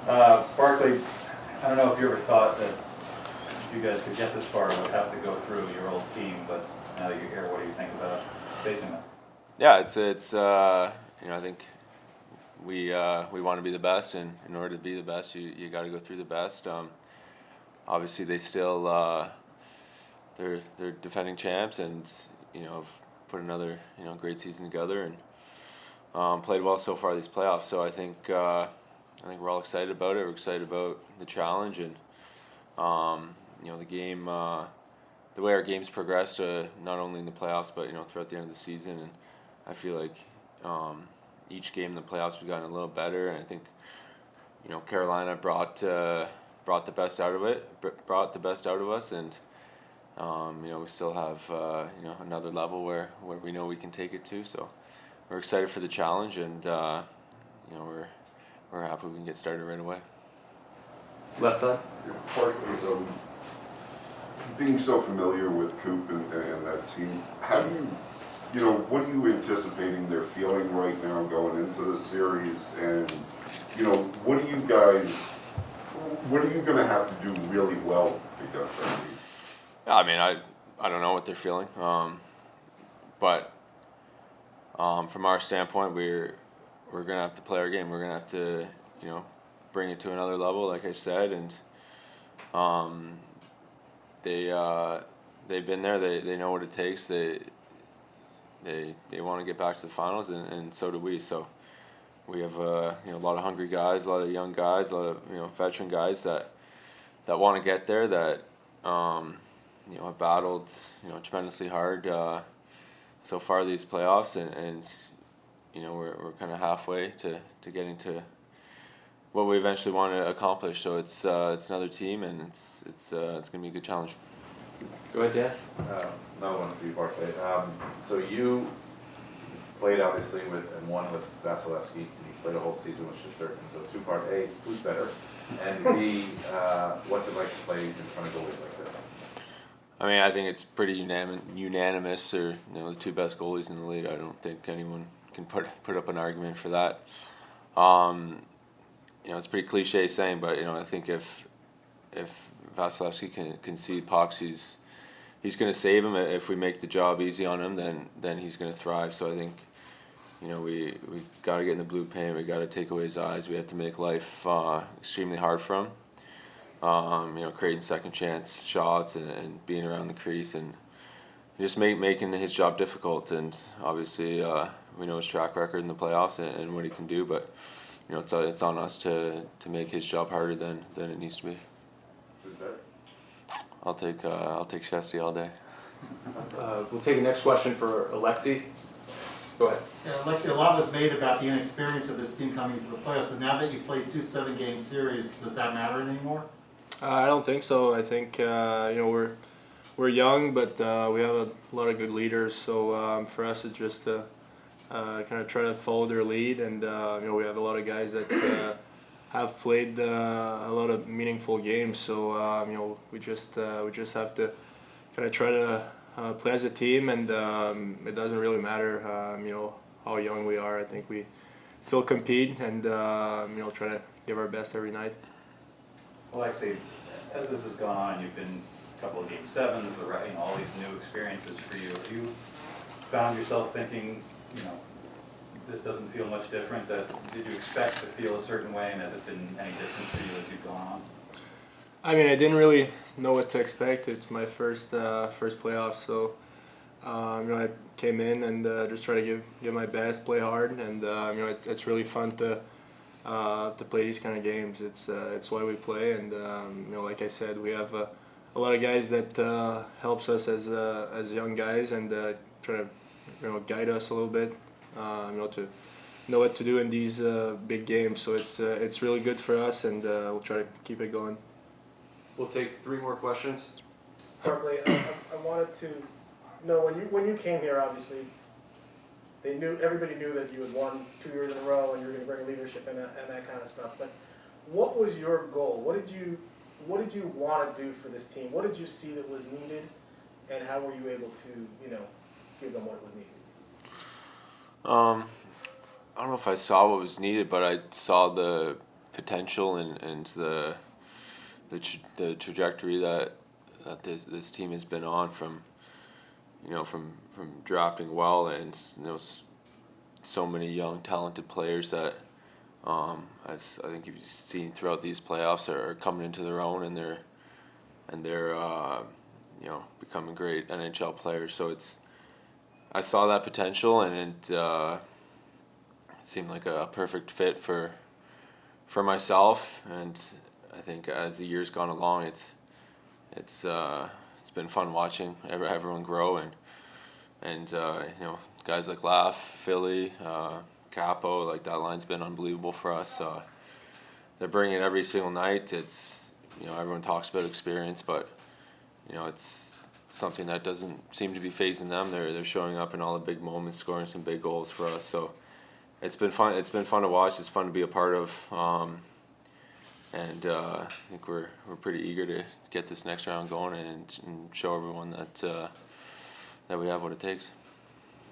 Barclay, I don't know if you ever thought that you guys could get this far and would have to go through your old team, but now that you're here, what do you think about facing that? Yeah, it's I think we want to be the best, and in order to be the best, you got to go through the best. Obviously, they still they're defending champs, and have put another great season together, and played well so far these playoffs. So I think we're all excited about it. We're excited about the challenge, and the game, the way our games progressed, not only in the playoffs but throughout the end of the season. And I feel like each game in the playoffs we've gotten a little better. And I think Carolina brought the best out of it, brought the best out of us, and we still have another level where we know we can take it to. So we're excited for the challenge, and we're happy we can get started right away. Left side? Partly, being so familiar with Coop and that team, how do what are you anticipating they're feeling right now going into the series? And, what are you going to have to do really well against that team? Yeah, I mean, I don't know what they're feeling, but from our standpoint, we're gonna have to play our game. We're gonna have to bring it to another level, like I said, and they've been there. They know what it takes. They want to get back to the finals, and so do we. So we have a lot of hungry guys, a lot of young guys, a lot of veteran guys that want to get there. That have battled tremendously hard so far these playoffs, and we're kind of halfway to getting to what we eventually want to accomplish. So it's another team, and it's gonna be a good challenge. Go ahead, Dan. Another one for you, Barclay. So you played obviously with and won with Vasilevsky, and you played a whole season with Shesterkin. So two-part: A, who's better, and B, what's it like to play in front of goalies like this? I mean, I think it's pretty unanimous. Or the two best goalies in the league. I don't think anyone can put up an argument for that. It's pretty cliche saying, but I think if Vasilevsky can see pucks, he's going to save him. If we make the job easy on him, then he's going to thrive. So I think we got to get in the blue paint. We got to take away his eyes. We have to make life extremely hard for him. Creating second chance shots and being around the crease and just making his job difficult. And obviously we know his track record in the playoffs and what he can do, but it's on us to make his job harder than it needs to be. Who's better? I'll take Shesty all day. We'll take the next question for Alexi. Go ahead. Yeah, Alexis, a lot was made about the inexperience of this team coming into the playoffs, but now that you've played 2 7-game series, does that matter anymore? I don't think so. I think we're young, but we have a lot of good leaders. So for us, it's just to kind of try to follow their lead, and we have a lot of guys that have played a lot of meaningful games. So we just have to kind of try to play as a team, and it doesn't really matter how young we are. I think we still compete and try to give our best every night. Alexi, as this has gone on, you've been a couple of Game 7s, but all these new experiences for you. Have you found yourself thinking, this doesn't feel much different? Did you expect to feel a certain way, and has it been any different for you as you've gone on? I mean, I didn't really know what to expect. It's my first playoffs, so I came in and just try to give my best, play hard, and it's really fun to play these kind of games. It's why we play, and like I said, we have a lot of guys that helps us as young guys and try to guide us a little bit, to know what to do in these big games. So it's really good for us, and we'll try to keep it going. We'll take 3 more questions. Barclay, I wanted to know when you came here, obviously, everybody knew that you had won 2 years in a row and you were going to bring leadership and that kind of stuff. But what was your goal? What did you want to do for this team? What did you see that was needed, and how were you able to give them what was needed? I don't know if I saw what was needed, but I saw the potential and the trajectory that this team has been on from drafting well and so many young talented players that as I think you've seen throughout these playoffs are coming into their own and they're becoming great NHL players. So I saw that potential and it seemed like a perfect fit for myself, and I think as the years gone along, it's been fun watching everyone grow and guys like Laf, Philly, Capo, like that line's been unbelievable for us. They're bringing it every single night. It's everyone talks about experience, but it's something that doesn't seem to be phasing them. They're showing up in all the big moments, scoring some big goals for us. So it's been fun. It's been fun to watch. It's fun to be a part of. And I think we're pretty eager to get this next round going and show everyone that we have what it takes.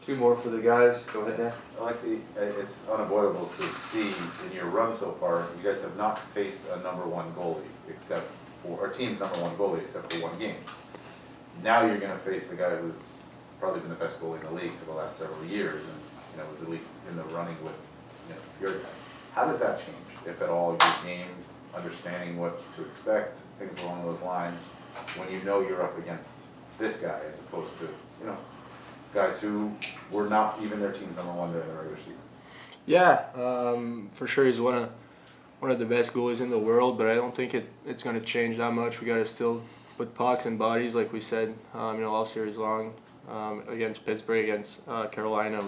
2 more for the guys. Go ahead, Dan. Alexis, it's unavoidable to see in your run so far, you guys have not faced a #1 goalie or team's #1 goalie except for 1 game. Now you're going to face the guy who's probably been the best goalie in the league for the last several years, and was at least in the running with your guy. How does that change, if at all, your game, understanding what to expect, things along those lines, when you're up against this guy as opposed to guys who were not even their team's #1 during the regular season? Yeah, for sure he's one of the best goalies in the world, but I don't think it's going to change that much. We got to still put pucks in bodies, like we said, all series long, against Pittsburgh, against Carolina.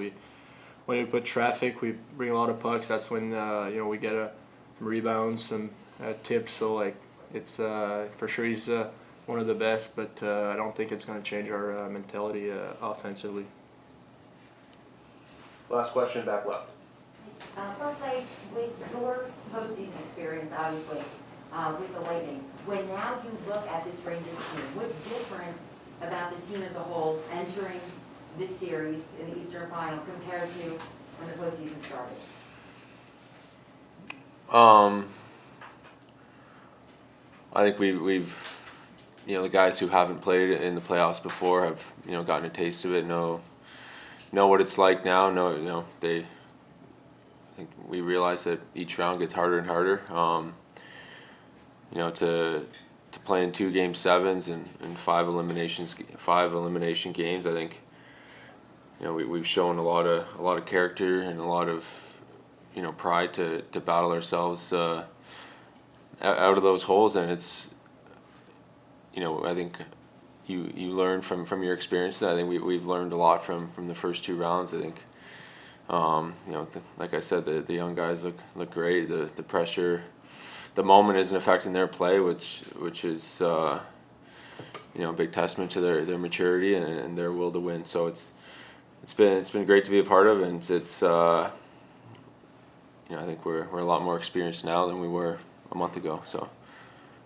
When we put traffic, we bring a lot of pucks. That's when we get some rebounds, some tips. So it's for sure he's one of the best, but I don't think it's going to change our mentality offensively. Last question, back left. Barclay, with your postseason experience, obviously, with the Lightning, when now you look at this Rangers team, what's different about the team as a whole entering this series in the Eastern Final compared to when the postseason started? I think we've the guys who haven't played in the playoffs before have gotten a taste of it, know what it's like now. I think we realize that each round gets harder and harder. To play in 2 Game 7s and 5 elimination games, I think we've shown a lot of character and a lot of pride to battle ourselves out of those holes, and it's I think you learn from your experience. I think we've learned a lot from the first 2 rounds. I think like I said, the young guys look great. The pressure, the moment isn't affecting their play, which is a big testament to their maturity and their will to win. So it's been great to be a part of, and it's I think we're a lot more experienced now than we were a month ago. So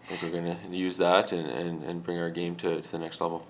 I think we're going to use that and bring our game to the next level.